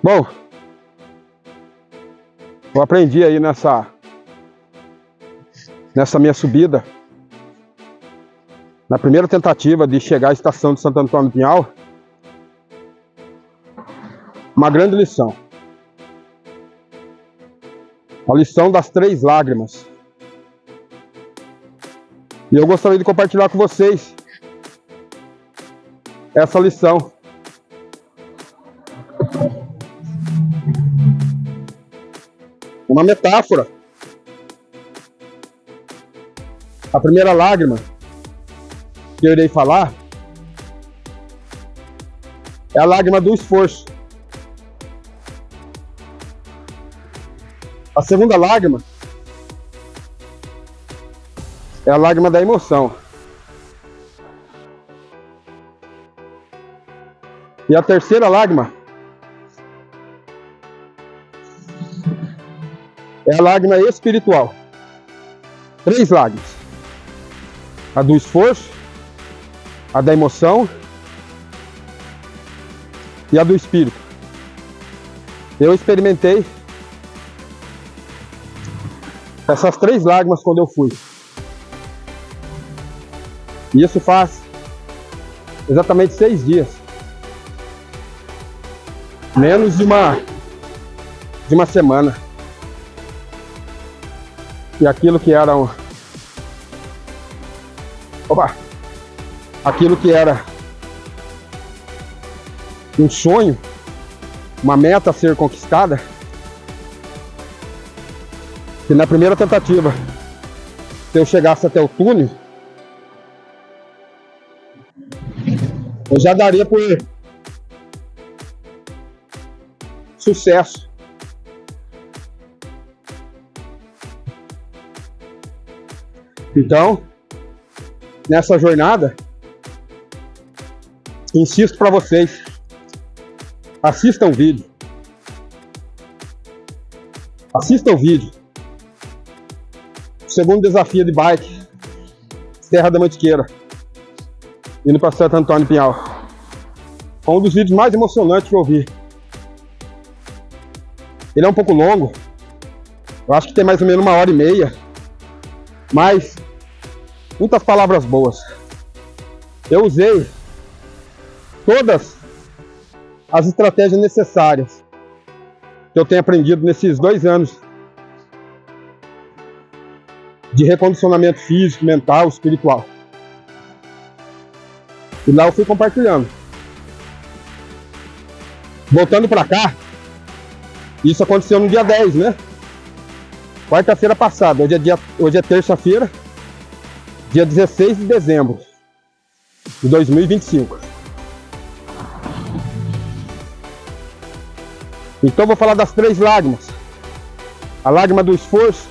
Bom, eu aprendi aí nessa minha subida, na primeira tentativa de chegar à estação de Santo Antônio do Pinhal, uma grande lição. A lição das 3 lágrimas. E eu gostaria de compartilhar com vocês essa lição. Uma metáfora. A primeira lágrima que eu irei falar é a lágrima do esforço. A segunda lágrima é a lágrima da emoção. E a terceira lágrima é a lágrima espiritual. 3 lágrimas. A do esforço, a da emoção e a do espírito. Eu experimentei essas 3 lágrimas quando eu fui. E isso faz exatamente 6 dias. Menos de uma semana. E aquilo que era aquilo que era um sonho, uma meta a ser conquistada, que na primeira tentativa, se eu chegasse até o túnel, eu já daria por sucesso. Então, nessa jornada, insisto para vocês, assistam o vídeo. Assistam o vídeo. O segundo desafio de bike, Serra da Mantiqueira, indo para Santo Antônio do Pinhal. Foi um dos vídeos mais emocionantes que eu vi. Ele é um pouco longo, eu acho que tem mais ou menos 1h30, mas muitas palavras boas. Eu usei todas as estratégias necessárias que eu tenho aprendido nesses 2 anos de recondicionamento físico, mental, espiritual. E lá eu fui compartilhando. Voltando para cá, isso aconteceu no dia 10, né? Quarta-feira passada, hoje é terça-feira, dia 16 de dezembro de 2025. Então vou falar das 3 lágrimas. A lágrima do esforço,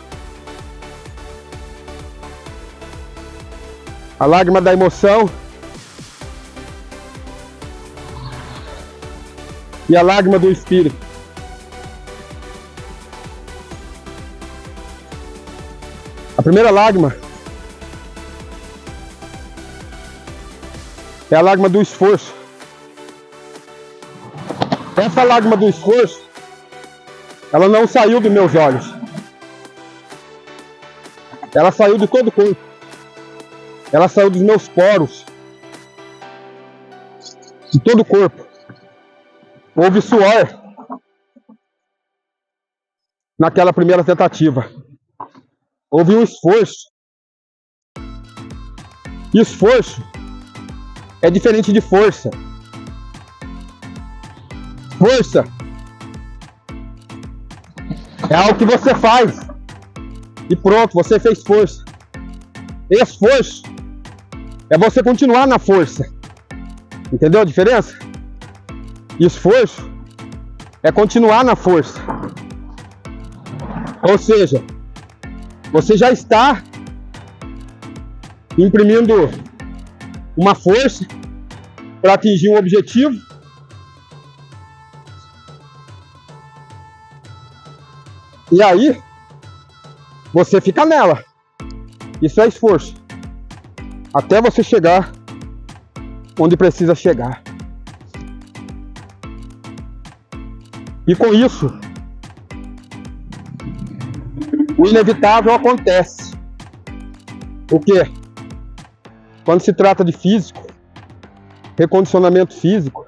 a lágrima da emoção e a lágrima do espírito. A primeira lágrima é a lágrima do esforço. Essa lágrima do esforço, ela não saiu dos meus olhos. Ela saiu de todo o corpo. Ela saiu dos meus poros. De todo o corpo. Houve suor naquela primeira tentativa. Houve um esforço. E esforço é diferente de força. Força é algo que você faz e pronto, você fez força. Esforço é você continuar na força. Entendeu a diferença? Esforço é continuar na força. Ou seja, você já está imprimindo uma força para atingir um objetivo. E aí, você fica nela. Isso é esforço. Até você chegar onde precisa chegar. E com isso, o inevitável acontece. O quê? Quando se trata de físico, recondicionamento físico,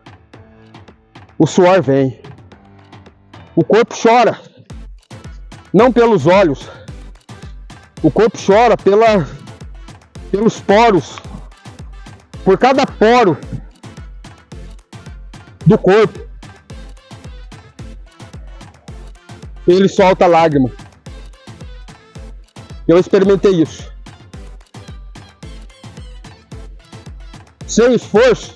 o suor vem. O corpo chora, não pelos olhos. O corpo chora pelos poros. Por cada poro do corpo, ele solta lágrima. Eu experimentei isso. Sem esforço,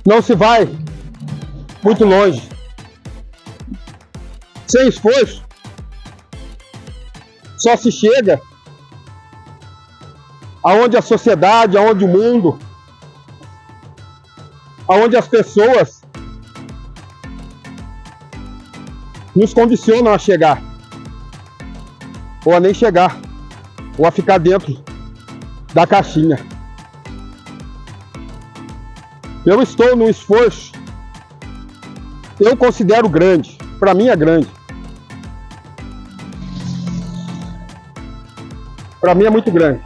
não se vai muito longe. Sem esforço, só se chega aonde a sociedade, aonde o mundo, aonde as pessoas nos condicionam a chegar, ou a nem chegar, ou a ficar dentro da caixinha. Eu estou num esforço, eu considero grande, para mim é grande. Para mim é muito grande.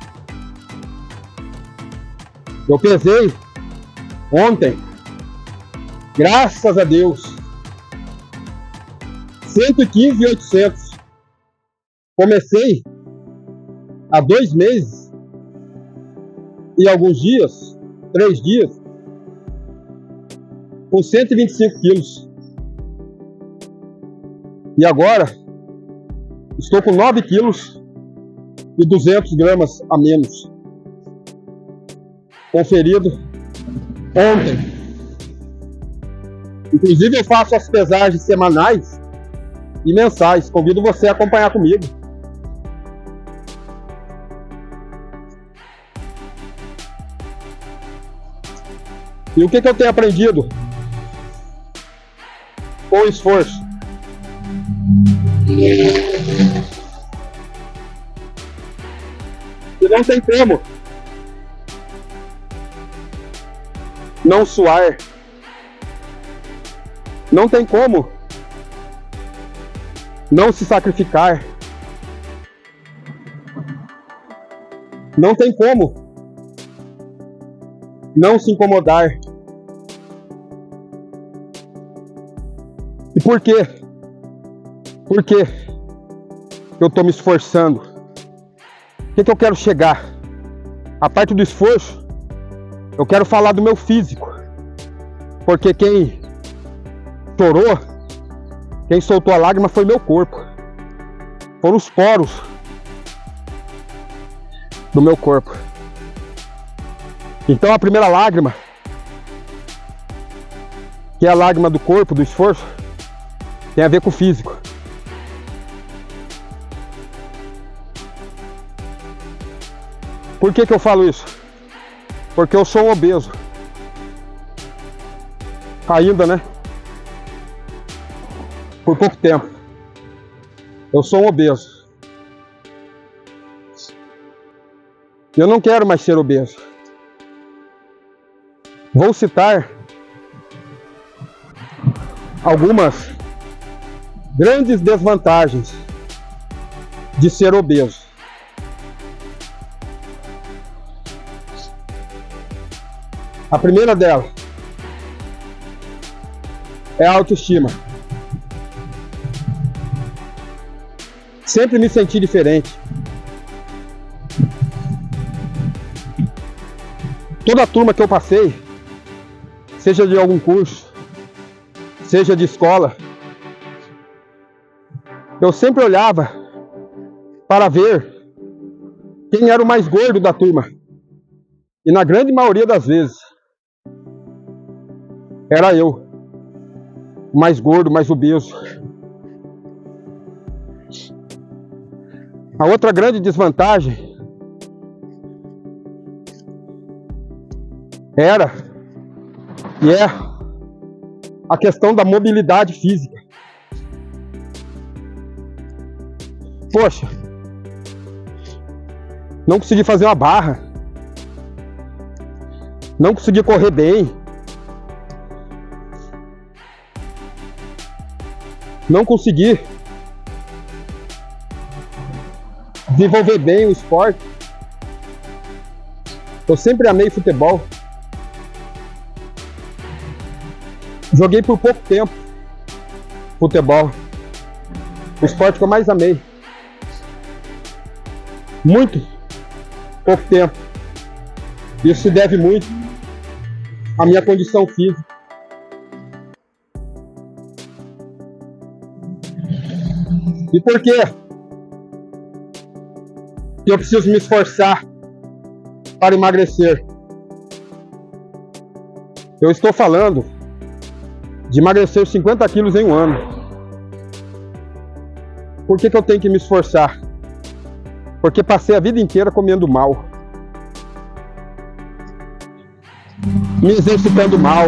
Eu pesei ontem, graças a Deus, 115.800. Comecei há 2 meses e alguns dias, 3 dias, com 125 quilos. E agora estou com 9 quilos e 200 gramas a menos. Conferido ontem. Inclusive eu faço as pesagens semanais e mensais. Convido você a acompanhar comigo. E o que eu tenho aprendido com o esforço? Que não tem como não suar. Não tem como não se sacrificar. Não tem como não se incomodar. E por quê? Por que eu estou me esforçando? O que eu quero chegar? A parte do esforço, eu quero falar do meu físico. Porque quem chorou, quem soltou a lágrima foi meu corpo. Foram os poros do meu corpo. Então a primeira lágrima, que é a lágrima do corpo, do esforço, tem a ver com o físico. Por que eu falo isso? Porque eu sou um obeso. Ainda, né? Por pouco tempo. Eu sou um obeso. Eu não quero mais ser obeso. Vou citar algumas grandes desvantagens de ser obeso. A primeira dela é a autoestima. Sempre me senti diferente. Toda a turma que eu passei, seja de algum curso, seja de escola, eu sempre olhava para ver quem era o mais gordo da turma. E na grande maioria das vezes, era eu, o mais gordo, mais obeso. A outra grande desvantagem era e é a questão da mobilidade física. Poxa, não consegui fazer uma barra, não consegui correr bem, não consegui desenvolver bem o esporte. Eu sempre amei futebol. Joguei por pouco tempo futebol. O esporte que eu mais amei. Muito pouco tempo. Isso se deve muito à minha condição física. E por quê? Que eu preciso me esforçar para emagrecer. Eu estou falando de emagrecer 50 quilos em um ano. Por que eu tenho que me esforçar? Porque passei a vida inteira comendo mal, me exercitando mal,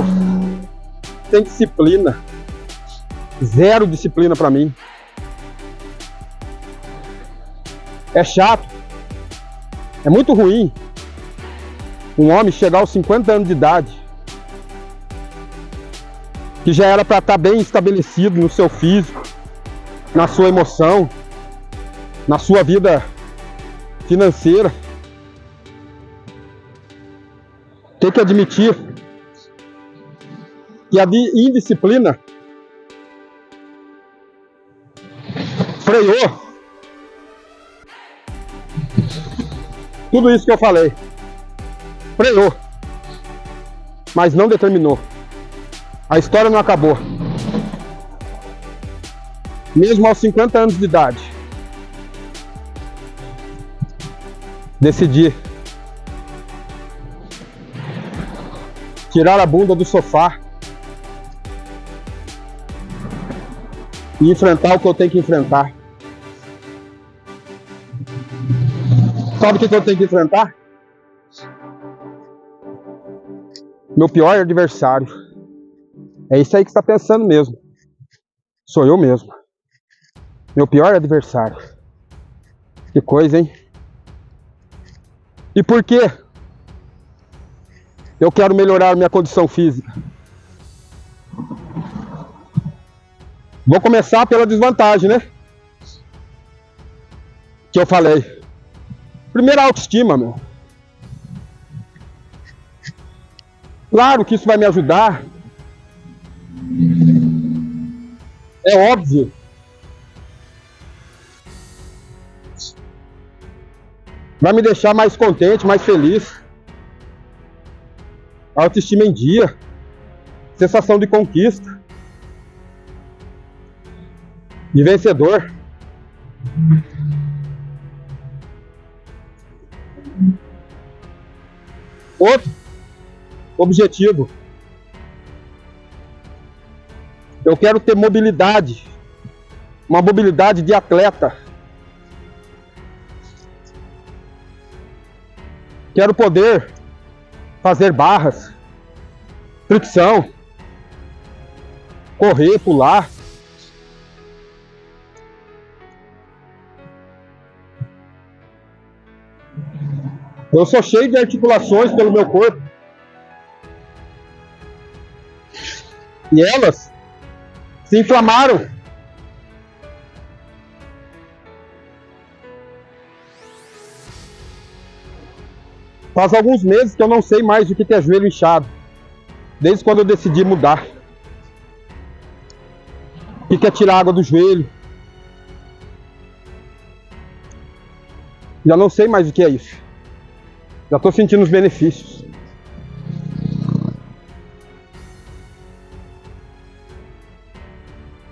sem disciplina, zero disciplina para mim. É chato, é muito ruim um homem chegar aos 50 anos de idade, que já era para estar bem estabelecido no seu físico, na sua emoção, na sua vida financeira. Tem que admitir que a indisciplina freou tudo isso que eu falei. Freou, mas não determinou. A história não acabou. Mesmo aos 50 anos de idade, decidi tirar a bunda do sofá e enfrentar o que eu tenho que enfrentar. Sabe o que eu tenho que enfrentar? Meu pior adversário. É isso aí que você está pensando mesmo. Sou eu mesmo. Meu pior adversário. Que coisa, hein? E por quê? Eu quero melhorar minha condição física. Vou começar pela desvantagem, né? Que eu falei. Primeiro, a autoestima, meu. Claro que isso vai me ajudar. É óbvio. Vai me deixar mais contente, mais feliz. Autoestima em dia. Sensação de conquista. De vencedor. Outro objetivo. Eu quero ter mobilidade. Uma mobilidade de atleta. Quero poder fazer barras, fricção, correr, pular. Eu sou cheio de articulações pelo meu corpo. E elas se inflamaram. Faz alguns meses que eu não sei mais o que é joelho inchado. Desde quando eu decidi mudar. O que é tirar água do joelho. Já não sei mais o que é isso. Já estou sentindo os benefícios.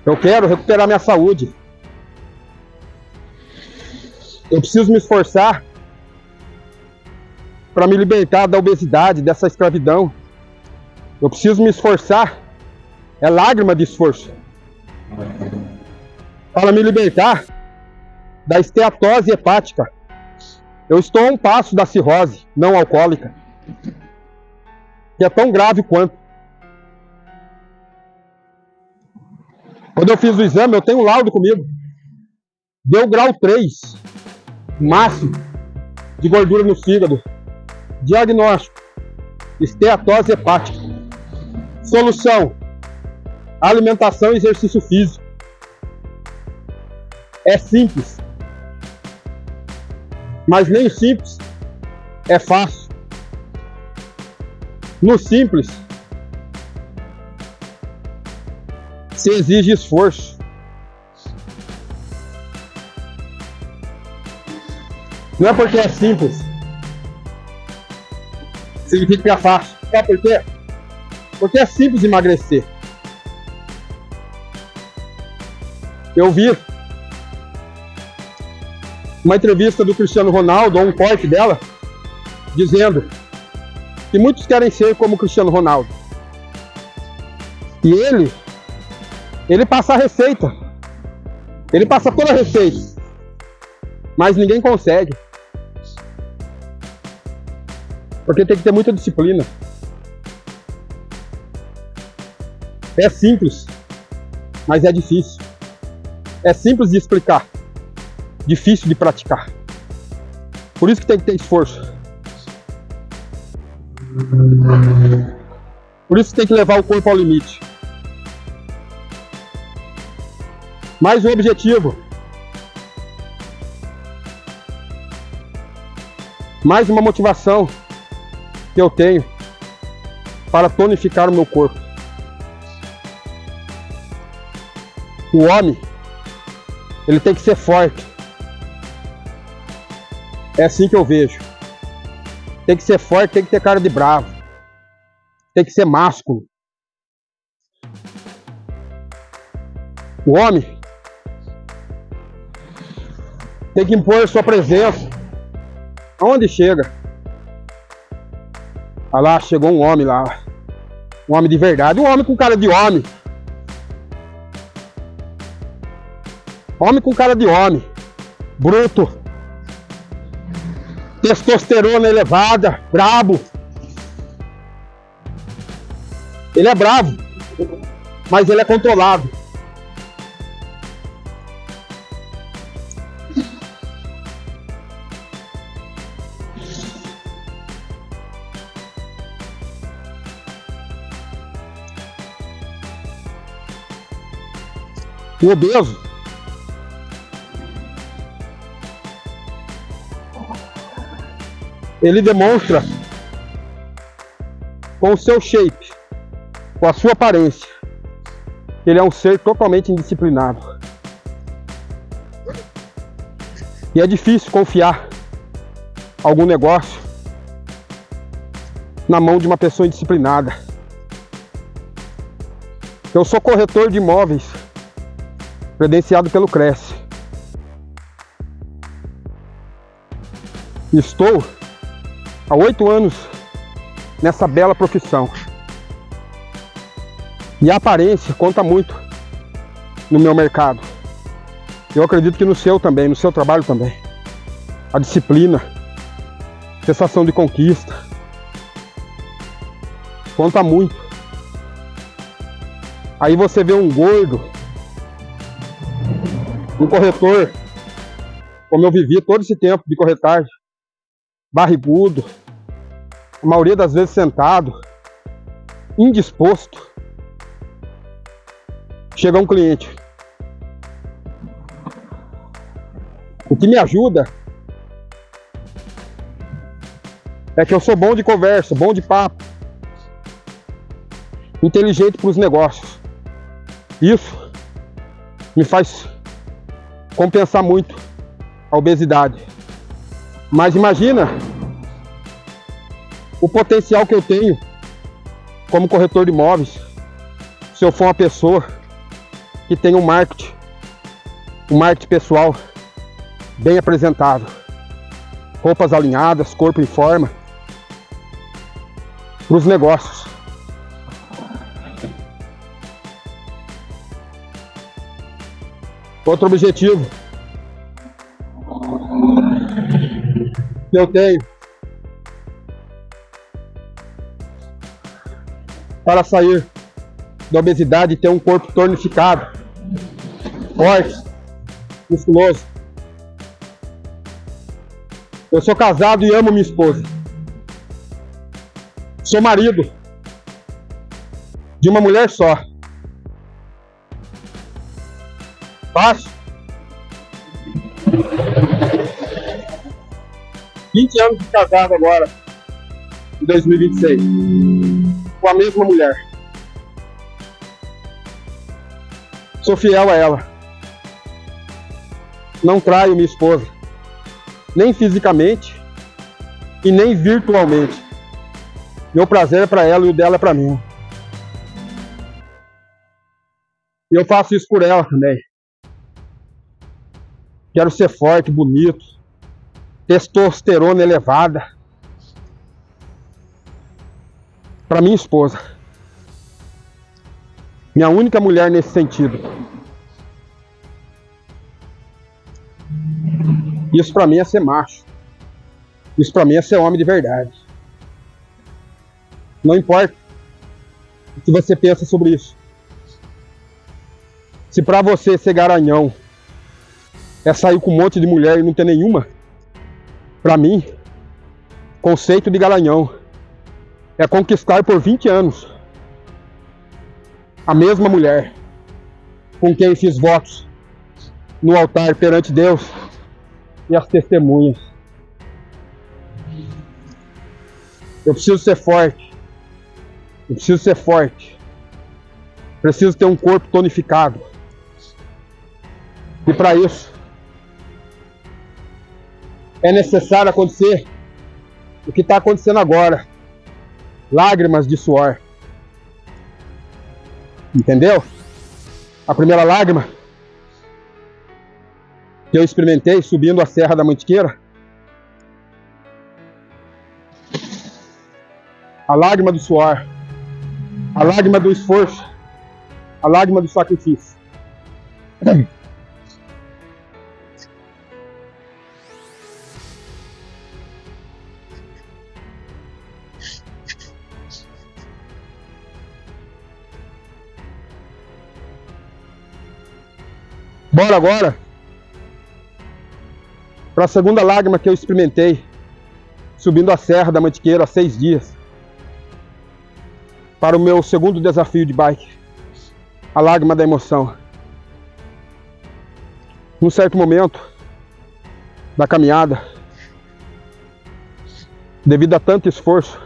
Eu quero recuperar minha saúde. Eu preciso me esforçar para me libertar da obesidade, dessa escravidão. Eu preciso me esforçar. É lágrima de esforço. Para me libertar da esteatose hepática. Eu estou a um passo da cirrose não alcoólica, que é tão grave quanto. Quando eu fiz o exame, eu tenho um laudo comigo. Deu grau 3, máximo de gordura no fígado. Diagnóstico: esteatose hepática. Solução: alimentação e exercício físico. é simples. Mas nem o simples é fácil. No simples, se exige esforço. Não é porque é simples, significa que é fácil. Sabe por quê? Porque é simples emagrecer. Eu vi uma entrevista do Cristiano Ronaldo, ou um corte dela, dizendo que muitos querem ser como o Cristiano Ronaldo. E ele passa a receita. Ele passa toda a receita. Mas ninguém consegue. Porque tem que ter muita disciplina. É simples, mas é difícil. É simples de explicar, difícil de praticar. Por isso que tem que ter esforço. Por isso que tem que levar o corpo ao limite. Mas o objetivo, mais uma motivação que eu tenho para tonificar o meu corpo. O homem, ele tem que ser forte. É assim que eu vejo. Tem que ser forte, tem que ter cara de bravo. Tem que ser másculo. O homem tem que impor sua presença aonde chega. Olha lá, chegou um homem lá. Um homem de verdade. Um homem com cara de homem. Homem com cara de homem. Bruto. Testosterona elevada. Brabo. Ele é bravo. Mas ele é controlado. O obeso ele demonstra com o seu shape, com a sua aparência, que ele é um ser totalmente indisciplinado. E é difícil confiar algum negócio na mão de uma pessoa indisciplinada. Eu sou corretor de imóveis, credenciado pelo Cresce. Estou há 8 anos nessa bela profissão. E a aparência conta muito no meu mercado. Eu acredito que no seu também, no seu trabalho também. A disciplina, sensação de conquista, conta muito. Aí você vê um gordo, um corretor, como eu vivi todo esse tempo de corretagem, barrigudo, a maioria das vezes sentado, indisposto. Chega um cliente. O que me ajuda é que eu sou bom de conversa, bom de papo, inteligente para os negócios. Isso me faz compensar muito a obesidade. Mas imagina o potencial que eu tenho como corretor de imóveis se eu for uma pessoa que tem um marketing pessoal bem apresentado, roupas alinhadas, corpo em forma, para os negócios. Outro objetivo que eu tenho para sair da obesidade e ter um corpo tonificado, forte, musculoso. Eu sou casado e amo minha esposa. Sou marido de uma mulher só. Fácil? 20 anos de casado agora, em 2026, com a mesma mulher. Sou fiel a ela. Não traio minha esposa, nem fisicamente e nem virtualmente. Meu prazer é para ela e o dela é para mim. E eu faço isso por ela também. Quero ser forte, bonito, testosterona elevada. Para minha esposa. Minha única mulher nesse sentido. Isso para mim é ser macho. Isso para mim é ser homem de verdade. Não importa o que você pensa sobre isso. Se para você ser garanhão é sair com um monte de mulher e não ter nenhuma, para mim, conceito de garanhão é conquistar por 20 anos a mesma mulher com quem fiz votos no altar perante Deus e as testemunhas. Eu preciso ser forte. Eu preciso ser forte. Preciso ter um corpo tonificado. E para isso é necessário acontecer o que está acontecendo agora. Lágrimas de suor. Entendeu? A primeira lágrima que eu experimentei subindo a Serra da Mantiqueira, a lágrima do suor, a lágrima do esforço, a lágrima do sacrifício. Bora agora para a segunda lágrima que eu experimentei subindo a Serra da Mantiqueira há 6 dias. Para o meu segundo desafio de bike. A lágrima da emoção. Num certo momento da caminhada, devido a tanto esforço,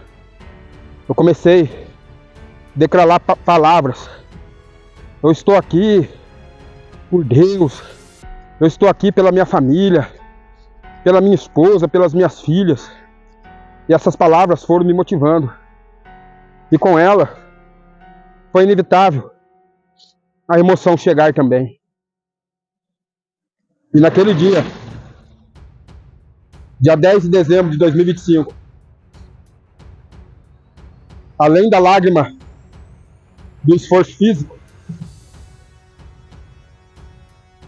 eu comecei a declarar palavras. Eu estou aqui por Deus. Eu estou aqui pela minha família, pela minha esposa, pelas minhas filhas. E essas palavras foram me motivando. E com ela, foi inevitável a emoção chegar também. E naquele dia, dia 10 de dezembro de 2025, além da lágrima do esforço físico,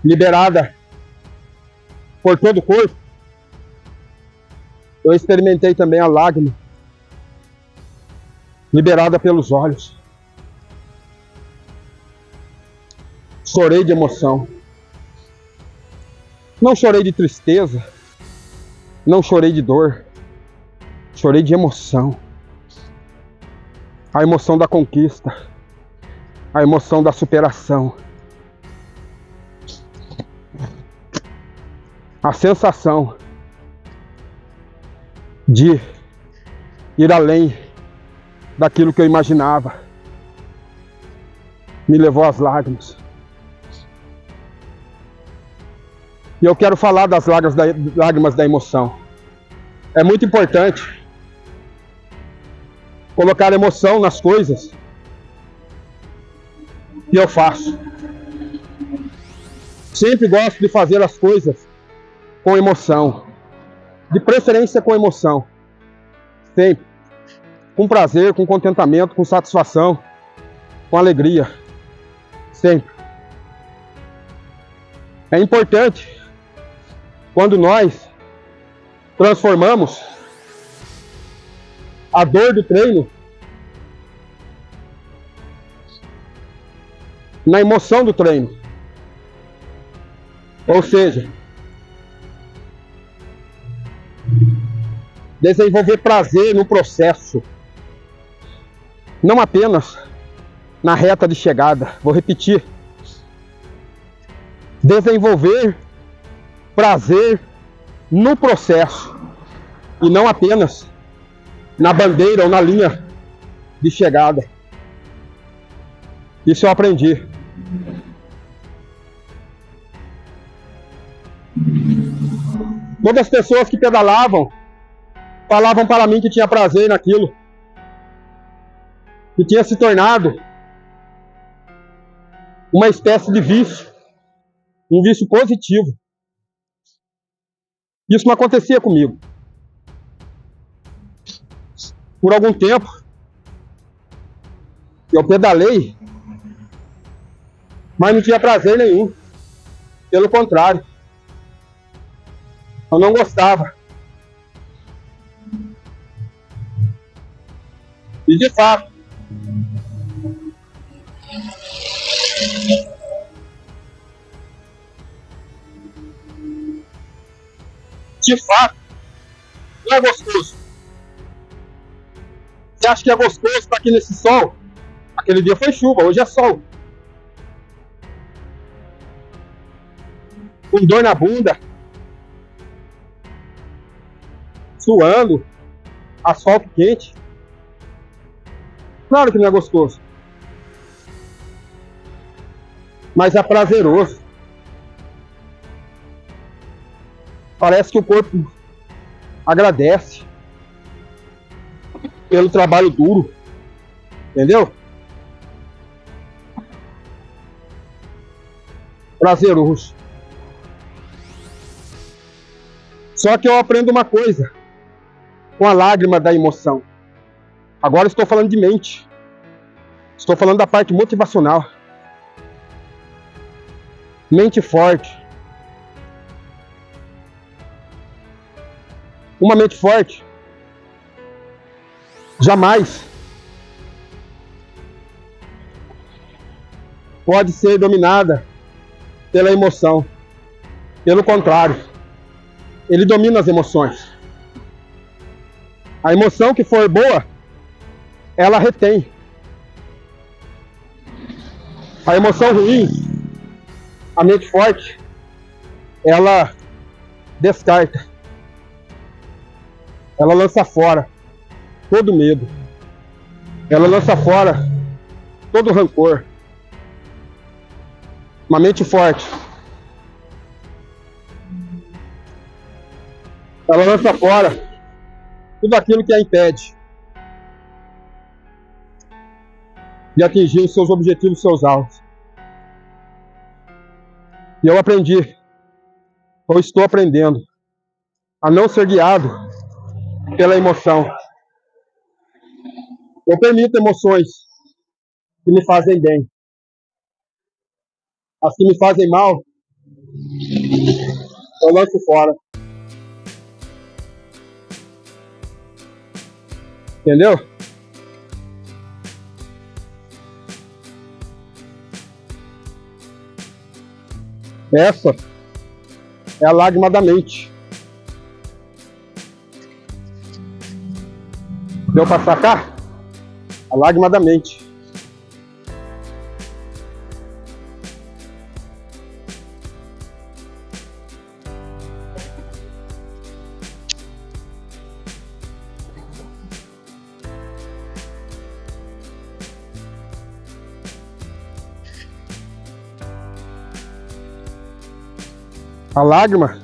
liberada por todo o corpo, eu experimentei também a lágrima liberada pelos olhos. Chorei de emoção. Não chorei de tristeza, não chorei de dor, chorei de emoção. A emoção da conquista, a emoção da superação. A sensação de ir além daquilo que eu imaginava me levou às lágrimas. E eu quero falar das lágrimas da emoção. É muito importante colocar emoção nas coisas que eu faço. Sempre gosto de fazer as coisas com emoção. De preferência com emoção. Sempre. Com prazer, com contentamento, com satisfação, com alegria. Sempre. É importante quando nós transformamos a dor do treino na emoção do treino. Ou seja, desenvolver prazer no processo, não apenas na reta de chegada. Vou repetir. Desenvolver prazer no processo e não apenas na bandeira ou na linha de chegada. Isso eu aprendi. Todas as pessoas que pedalavam falavam para mim que tinha prazer naquilo, que tinha se tornado uma espécie de vício, um vício positivo. Isso não acontecia comigo. Por algum tempo, eu pedalei, mas não tinha prazer nenhum. Pelo contrário, eu não gostava. E de fato, não é gostoso. Você acha que é gostoso estar aqui nesse sol? Aquele dia foi chuva, hoje é sol. Com dor na bunda, suando, asfalto quente. Claro que não é gostoso, mas é prazeroso. Parece que o corpo agradece pelo trabalho duro, entendeu? Prazeroso. Só que eu aprendo uma coisa com a lágrima da emoção. Agora estou falando de mente. Estou falando da parte motivacional. Mente forte. Uma mente forte jamais pode ser dominada pela emoção. Pelo contrário, ele domina as emoções. A emoção que for boa, ela retém. A emoção ruim, a mente forte, ela descarta. Ela lança fora todo medo. Ela lança fora todo rancor. Uma mente forte, ela lança fora tudo aquilo que a impede de atingir os seus objetivos, os seus alvos. E eu aprendi, ou estou aprendendo, a não ser guiado pela emoção. Eu permito emoções que me fazem bem. As que me fazem mal, eu lanço fora. Entendeu? Essa é a lágrima da mente. Deu para sacar? A lágrima da mente. A lágrima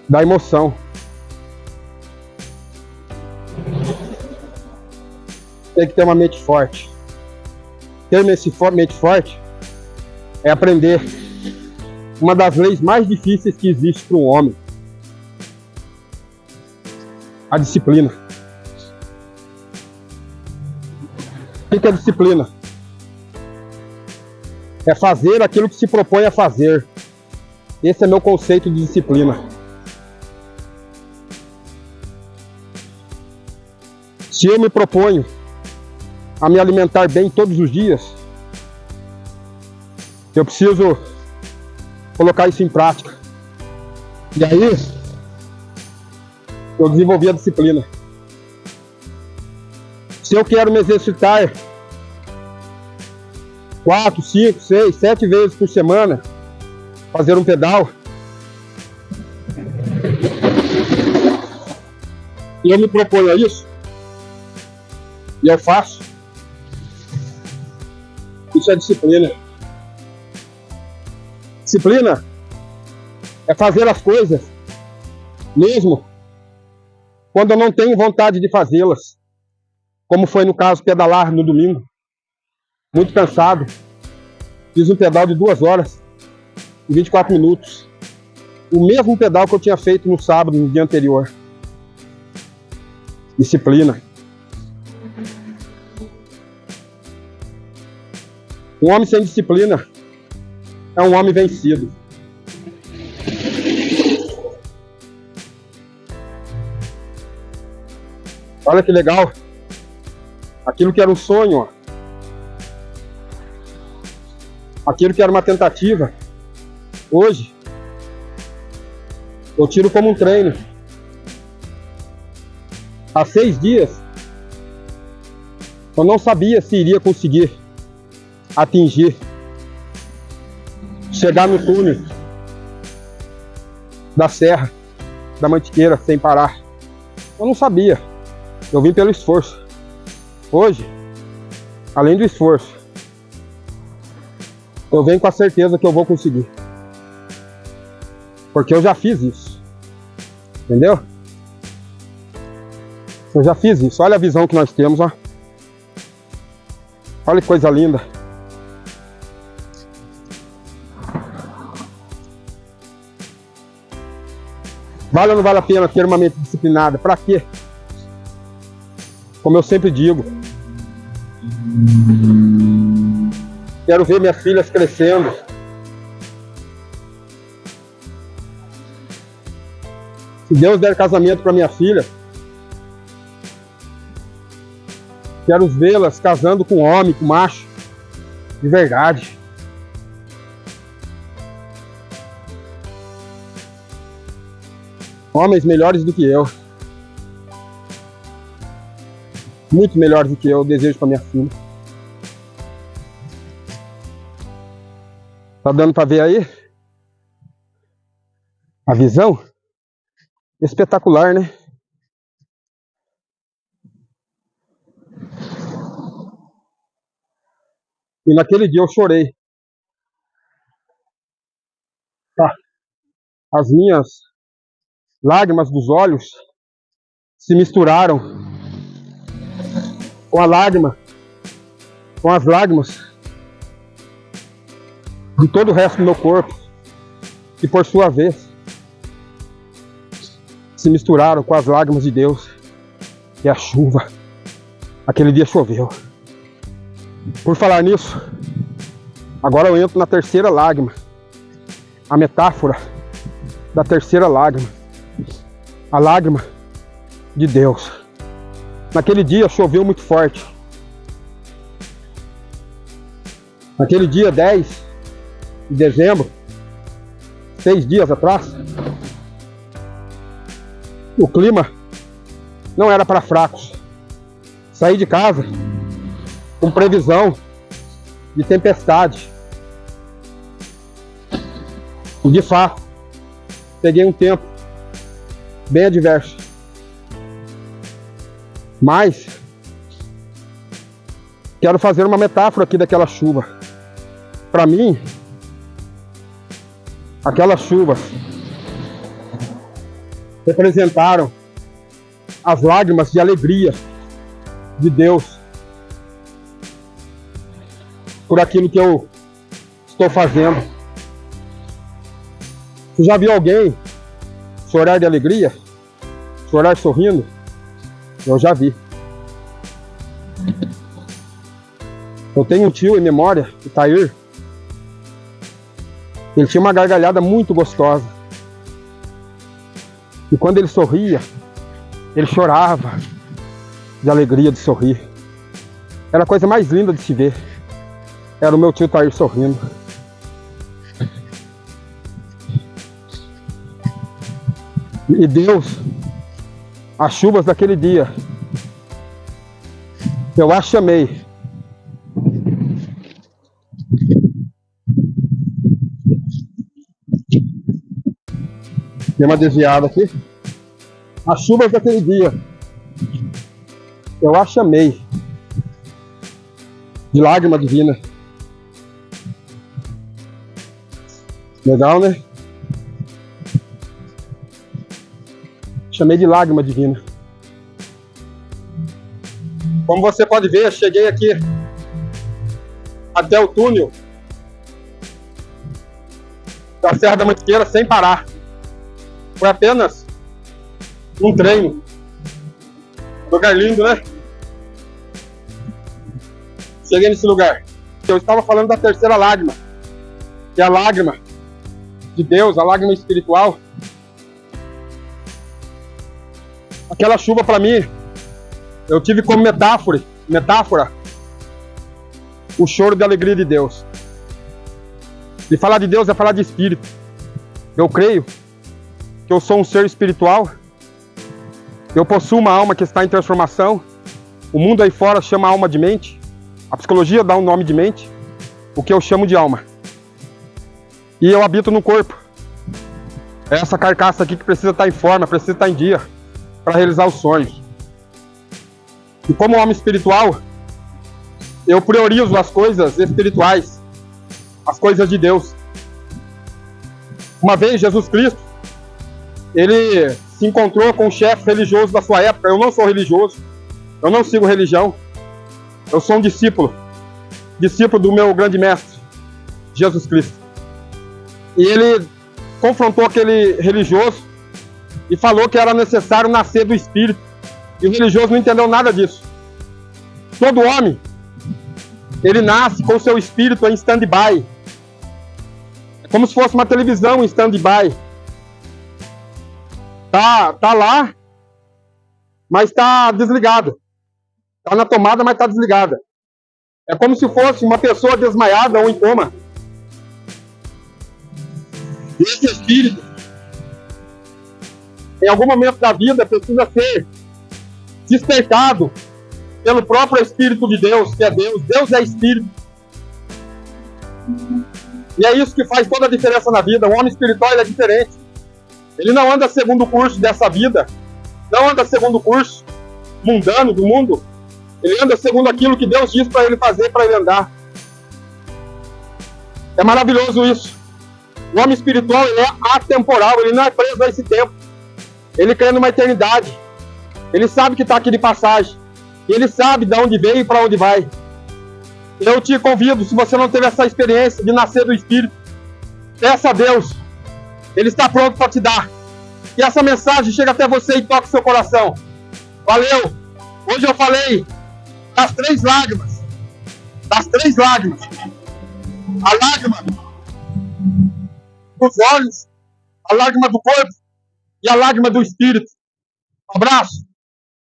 da emoção. Tem que ter uma mente forte. Ter mente forte é aprender uma das leis mais difíceis que existe para um homem: a disciplina. O que é disciplina? É fazer aquilo que se propõe a fazer. Esse é meu conceito de disciplina. Se eu me proponho a me alimentar bem todos os dias, eu preciso colocar isso em prática. E aí, eu desenvolvi a disciplina. Se eu quero me exercitar 4, 5, 6, 7 vezes por semana, fazer um pedal, E eu me proponho a isso, e eu faço. Isso é disciplina. Disciplina é fazer as coisas, mesmo quando eu não tenho vontade de fazê-las. Como foi no caso pedalar no domingo. Muito cansado. Fiz um pedal de 2 horas e 24 minutos. O mesmo pedal que eu tinha feito no sábado, no dia anterior. Disciplina. Um homem sem disciplina é um homem vencido. Olha que legal. Aquilo que era um sonho, ó. Aquilo que era uma tentativa, hoje eu tiro como um treino. Há 6 dias eu não sabia se iria conseguir atingir, chegar no túnel da Serra da Mantiqueira sem parar. Eu não sabia. Eu vim pelo esforço. Hoje, além do esforço, eu venho com a certeza que eu vou conseguir. Porque eu já fiz isso. Entendeu? Eu já fiz isso. Olha a visão que nós temos, ó. Olha que coisa linda. Vale ou não vale a pena ter uma mente disciplinada? Pra quê? Como eu sempre digo, quero ver minhas filhas crescendo. Se Deus der casamento para minha filha, quero vê-las casando com homem, com macho, de verdade. Homens melhores do que eu. Muito melhores do que eu desejo para minha filha. Tá dando para ver aí? A visão? Espetacular, né? E naquele dia eu chorei. Tá. As minhas lágrimas dos olhos se misturaram com a lágrima, com as lágrimas de todo o resto do meu corpo, e por sua vez se misturaram com as lágrimas de Deus e a chuva. Aquele dia choveu. Por falar nisso, agora eu entro na terceira lágrima, a metáfora da terceira lágrima, a lágrima de Deus. Naquele dia choveu muito forte. Naquele dia 10 de dezembro, 6 dias atrás, o clima não era para fracos. Saí de casa com previsão de tempestade. E de fato, peguei um tempo bem adverso. Mas quero fazer uma metáfora aqui daquela chuva. Para mim, aquelas chuvas representaram as lágrimas de alegria de Deus por aquilo que eu estou fazendo. Você já viu alguém chorar de alegria? Chorar sorrindo? Eu já vi. Eu tenho um tio em memória, o Tair. Ele tinha uma gargalhada muito gostosa. E quando ele sorria, ele chorava de alegria de sorrir. Era a coisa mais linda de se ver. Era o meu tio Tair sorrindo. E Deus, as chuvas daquele dia, eu as chamei Dei uma desviada aqui. As chuvas daquele dia Eu a chamei de lágrima divina. Legal, né? Chamei de lágrima divina. Como você pode ver, eu cheguei aqui até o túnel da Serra da Mantiqueira sem parar. Foi apenas um treino. Lugar lindo, né? Cheguei nesse lugar. Eu estava falando da terceira lágrima, que é a lágrima de Deus, a lágrima espiritual. Aquela chuva para mim, eu tive como metáfora, o choro de alegria de Deus. E falar de Deus é falar de espírito. Eu creio que eu sou um ser espiritual. Eu possuo uma alma que está em transformação. O mundo aí fora chama a alma de mente. A psicologia dá um nome de mente. O que eu chamo de alma. E eu habito no corpo. É essa carcaça aqui que precisa estar em forma, precisa estar em dia, para realizar os sonhos. E como homem espiritual, eu priorizo as coisas espirituais, as coisas de Deus. Uma vez Jesus Cristo, ele se encontrou com um chefe religioso da sua época. Eu não sou religioso, eu não sigo religião, eu sou um discípulo do meu grande mestre, Jesus Cristo. E ele confrontou aquele religioso e falou que era necessário nascer do Espírito. E o religioso não entendeu nada disso. Todo homem, ele nasce com o seu espírito em stand-by. É como se fosse uma televisão em stand-by. Tá lá, mas está desligado. Está na tomada, mas está desligada. É como se fosse uma pessoa desmaiada ou em coma. E esse espírito, em algum momento da vida, precisa ser despertado pelo próprio Espírito de Deus, que é Deus. Deus é Espírito. E é isso que faz toda a diferença na vida. O homem espiritual, ele é diferente. Ele não anda segundo o curso dessa vida, não anda segundo o curso mundano do mundo. Ele anda segundo aquilo que Deus diz para ele fazer, para ele andar. É maravilhoso isso. O homem espiritual, ele é atemporal, ele não é preso a esse tempo. Ele crê numa eternidade. Ele sabe que está aqui de passagem. E ele sabe de onde veio e para onde vai. Eu te convido, se você não teve essa experiência de nascer do Espírito, peça a Deus. Ele está pronto para te dar. E essa mensagem chega até você e toca o seu coração. Valeu! Hoje eu falei das 3 lágrimas. Das 3 lágrimas. A lágrima dos olhos, a lágrima do corpo e a lágrima do espírito. Um abraço.